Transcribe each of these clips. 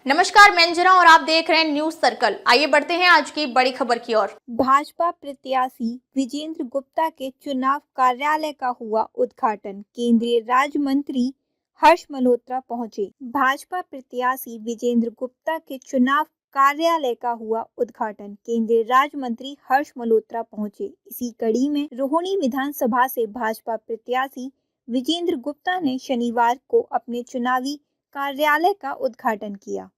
नमस्कार, मैं अंजना और आप देख रहे हैं न्यूज सर्कल। आइए बढ़ते हैं आज की बड़ी खबर की ओर। भाजपा प्रत्याशी विजेंद्र गुप्ता के चुनाव कार्यालय का हुआ उद्घाटन। केंद्रीय राज्य मंत्री हर्ष मल्होत्रा पहुंचे। भाजपा प्रत्याशी विजेंद्र गुप्ता के चुनाव कार्यालय का हुआ उद्घाटन। केंद्रीय राज्य मंत्री हर्ष मल्होत्रा पहुंचे। इसी कड़ी में रोहिणी विधानसभा से भाजपा प्रत्याशी विजेंद्र गुप्ता ने शनिवार को अपने चुनावी कार्यालय का उद्घाटन किया।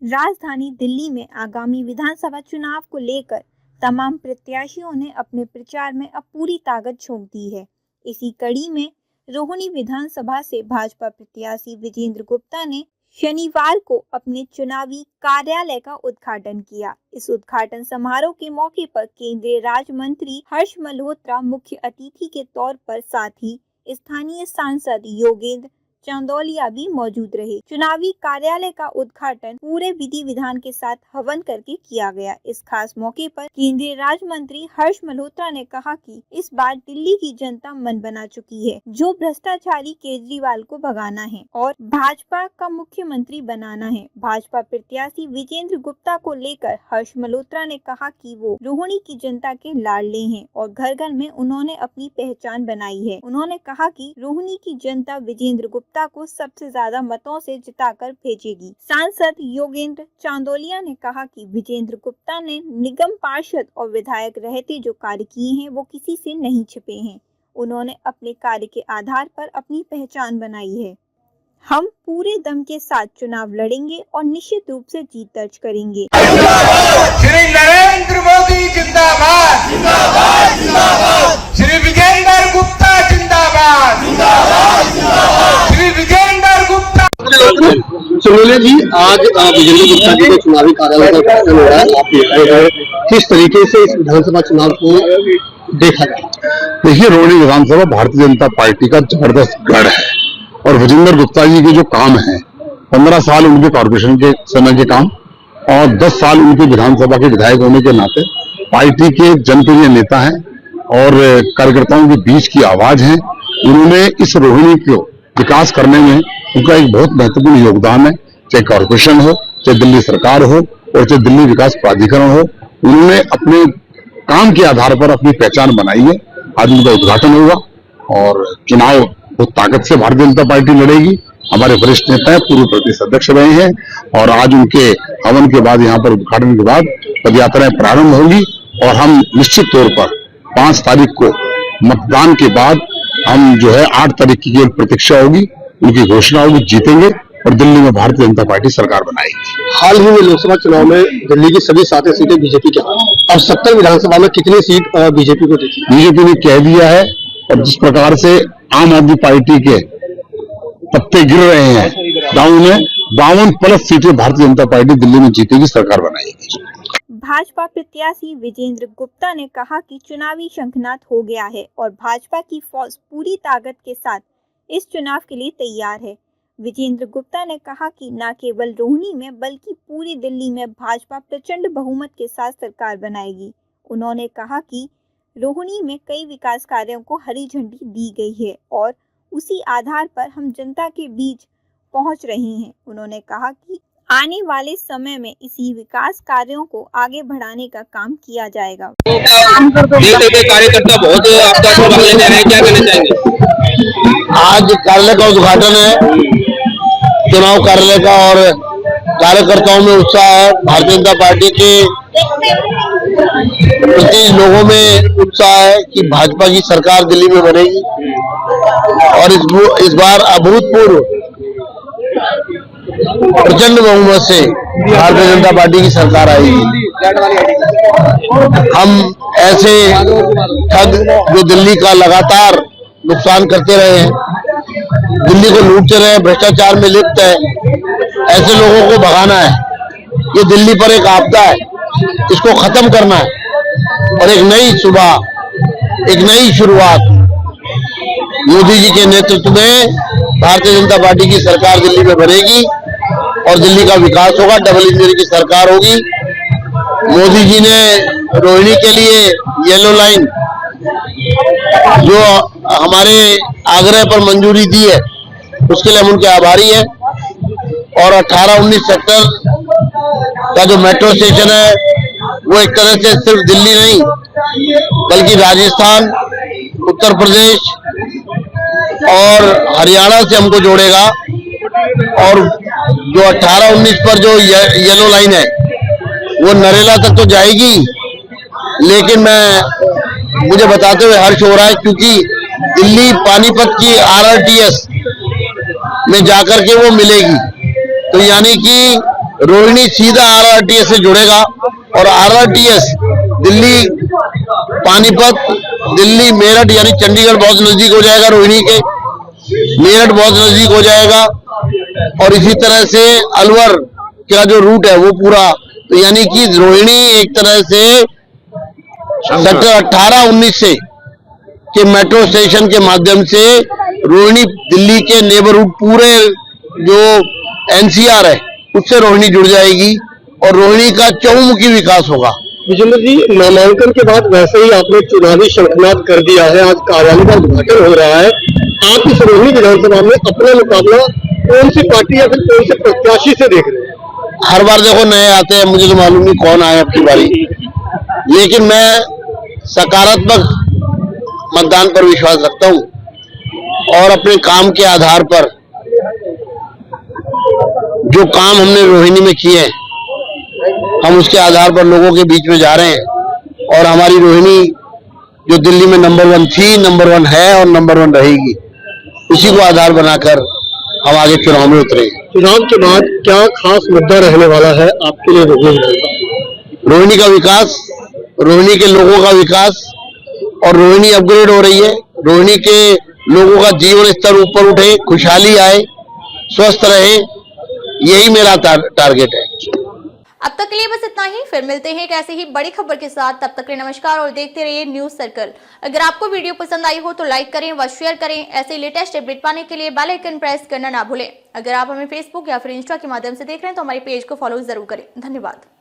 राजधानी दिल्ली में आगामी विधानसभा चुनाव को लेकर तमाम प्रत्याशियों ने अपने प्रचार में अब पूरी ताकत झोंक दी है। इसी कड़ी में रोहिणी विधानसभा से भाजपा प्रत्याशी विजेंद्र गुप्ता ने शनिवार को अपने चुनावी कार्यालय का उद्घाटन किया। इस उद्घाटन समारोह के मौके पर केंद्रीय राज्य मंत्री हर्ष मल्होत्रा मुख्य अतिथि के तौर पर, साथ ही स्थानीय सांसद योगेंद्र चांदोलिया भी मौजूद रहे। चुनावी कार्यालय का उद्घाटन पूरे विधि विधान के साथ हवन करके किया गया। इस खास मौके पर केंद्रीय राज्य मंत्री हर्ष मल्होत्रा ने कहा कि इस बार दिल्ली की जनता मन बना चुकी है, जो भ्रष्टाचारी केजरीवाल को भगाना है और भाजपा का मुख्यमंत्री बनाना है। भाजपा प्रत्याशी विजेंद्र गुप्ता को लेकर हर्ष मल्होत्रा ने कहा कि वो रोहिणी की जनता के लाडले हैं और घर घर में उन्होंने अपनी पहचान बनाई है। उन्होंने कहा कि रोहिणी की जनता विजेंद्र गुप्ता को सबसे ज्यादा मतों से जिताकर भेजेगी। सांसद योगेंद्र चांदोलिया ने कहा कि विजेंद्र गुप्ता ने निगम पार्षद और विधायक रहते जो कार्य किए हैं वो किसी से नहीं छिपे हैं। उन्होंने अपने कार्य के आधार पर अपनी पहचान बनाई है। हम पूरे दम के साथ चुनाव लड़ेंगे और निश्चित रूप से जीत दर्ज करेंगे। श्री नरेंद्र मोदी जिंदाबाद, जिंदाबाद, जिंदाबाद। श्री विजेंद्र गुप्ता जिंदाबाद, जिंदाबाद, जिंदाबाद। श्री विजेंद्र गुप्ता। सुनील जी, आज विजेंद्र गुप्ता के चुनावी कार्यालय का उद्घाटन हो रहा है। आप देख रहे हैं किस तरीके से इस विधानसभा चुनाव को देखा जाए। देखिए, रोहिणी विधानसभा भारतीय जनता पार्टी का जबरदस्त गढ़ है और विजेंद्र गुप्ता जी के जो काम है, 15 साल उनके कॉर्पोरेशन के समय के काम और 10 साल उनके विधानसभा के विधायक होने के नाते पार्टी के जनप्रिय नेता हैं और कार्यकर्ताओं के बीच की आवाज है। उन्होंने इस रोहिणी को विकास करने में उनका एक बहुत महत्वपूर्ण योगदान है, चाहे कॉर्पोरेशन हो, चाहे दिल्ली सरकार हो और चाहे दिल्ली विकास प्राधिकरण हो। उन्होंने अपने काम के आधार पर अपनी पहचान बनाई है। आज उनका उद्घाटन होगा और चुनाव बहुत ताकत से भारतीय जनता पार्टी लड़ेगी। हमारे वरिष्ठ नेता है, पूर्व प्रदेश अध्यक्ष रहे हैं और आज उनके हवन के बाद, यहाँ पर उद्घाटन के बाद पद यात्राएं प्रारंभ होगी और हम निश्चित तौर पर 5 तारीख को मतदान के बाद हम जो है 8 तारीख की केवल प्रतीक्षा होगी, उनकी घोषणा होगी, जीतेंगे और दिल्ली में भारतीय जनता पार्टी सरकार बनाएगी। हाल ही में लोकसभा चुनाव में दिल्ली की सभी 7 सीटें बीजेपी के और 70 विधानसभा में कितनी सीट बीजेपी को दी? बीजेपी ने कह दिया है और जिस प्रकार से आम आदमी पार्टी के पत्ते गिर रहे हैं दांव में, 52+ सीटें भारतीय जनता पार्टी दिल्ली में जीतेगी, सरकार बनाएगी। भाजपा प्रत्याशी विजेंद्र गुप्ता ने कहा कि चुनावी शंखनाद हो गया है और भाजपा की फौज पूरी ताकत के साथ इस चुनाव के लिए तैयार है। विजेंद्र गुप्ता ने कहा कि न केवल रोहिणी में बल्कि पूरी दिल्ली में भाजपा प्रचंड बहुमत के साथ सरकार बनाएगी। उन्होंने कहा कि रोहिणी में कई विकास कार्यों को हरी झंडी दी गई है और उसी आधार पर हम जनता के बीच पहुंच रहे हैं। उन्होंने कहा कि आने वाले समय में इसी विकास कार्यों को आगे बढ़ाने का काम किया जाएगा। कार्यकर्ता बहुत आपका भाग लेने रहे हैं, क्या कहना चाहेंगे? आज कार्यालय का उद्घाटन है, चुनाव कार्यालय का, और कार्यकर्ताओं में उत्साह है। भारतीय जनता पार्टी के प्रति लोगों में उत्साह है कि भाजपा की सरकार दिल्ली में बनेगी और इस बार अभूतपूर्व प्रचंड बहुमत से भारतीय जनता पार्टी की सरकार आएगी। हम ऐसे ठग जो दिल्ली का लगातार नुकसान करते रहे हैं, दिल्ली को लूटते रहे, भ्रष्टाचार में लिप्त है, ऐसे लोगों को भगाना है। ये दिल्ली पर एक आपदा है, इसको खत्म करना है और एक नई सुबह, एक नई शुरुआत मोदी जी के नेतृत्व में भारतीय जनता पार्टी की सरकार दिल्ली में बनेगी और दिल्ली का विकास होगा। डबल इंजन की सरकार होगी। मोदी जी ने रोहिणी के लिए येलो लाइन जो हमारे आग्रह पर मंजूरी दी है, उसके लिए हम उनके आभारी हैं। और 18-19 सेक्टर का जो मेट्रो स्टेशन है वो एक तरह से सिर्फ दिल्ली नहीं बल्कि राजस्थान, उत्तर प्रदेश और हरियाणा से हमको जोड़ेगा। और जो 18-19 पर जो येलो लाइन है वो नरेला तक तो जाएगी, लेकिन मुझे बताते हुए हर्ष हो रहा है क्योंकि दिल्ली पानीपत की RRTS में जाकर के वो मिलेगी। तो यानी कि रोहिणी सीधा RRTS से जुड़ेगा और RRTS दिल्ली पानीपत, दिल्ली मेरठ यानी चंडीगढ़ बहुत नजदीक हो जाएगा, रोहिणी के मेरठ बहुत नजदीक हो जाएगा। और इसी तरह से अलवर का जो रूट है वो पूरा, तो यानी कि रोहिणी एक तरह से सेक्टर 18-19 से के मेट्रो स्टेशन के माध्यम से रोहिणी दिल्ली के नेबरहुड पूरे जो NCR है उससे रोहिणी जुड़ जाएगी और रोहिणी का चहुमुखी विकास होगा। विजेंद्र जी, नामांकन के बाद वैसे ही आपने चुनावी शंखनाद कर दिया है, आज कार्यालय का उद्घाटन हो रहा है। आप इस रोहिणी विधानसभा में अपना मुकाबला कौन सी पार्टी या फिर कौन से प्रत्याशी से देख रहे हैं? हर बार देखो नए आते हैं, मुझे तो मालूम नहीं कौन आए अपनी बारी, लेकिन मैं सकारात्मक मतदान पर विश्वास रखता हूं और अपने काम के आधार पर जो काम हमने रोहिणी में किए हैं हम उसके आधार पर लोगों के बीच में जा रहे हैं। और हमारी रोहिणी जो दिल्ली में नंबर 1 थी, नंबर 1 है और नंबर 1 रहेगी, उसी को आधार बनाकर हम आगे चुनाव में उतरे। चुनाव के बाद क्या खास मुद्दा रहने वाला है आपके लिए रोहिणी का विकास, रोहिणी के लोगों का विकास, और रोहिणी अपग्रेड हो रही है। रोहिणी के लोगों का जीवन स्तर ऊपर उठे, खुशहाली आए, स्वस्थ रहे, यही मेरा टारगेट है। अब तक के लिए बस इतना ही, फिर मिलते हैं एक ऐसे ही बड़ी खबर के साथ। तब तक के लिए नमस्कार और देखते रहिए न्यूज सर्कल। अगर आपको वीडियो पसंद आई हो तो लाइक करें व शेयर करें। ऐसे लेटेस्ट अपडेट पाने के लिए बेल आइकन प्रेस करना ना भूलें। अगर आप हमें फेसबुक या फिर इंस्टा के माध्यम से देख रहे हैं तो हमारे पेज को फॉलो जरूर करें। धन्यवाद।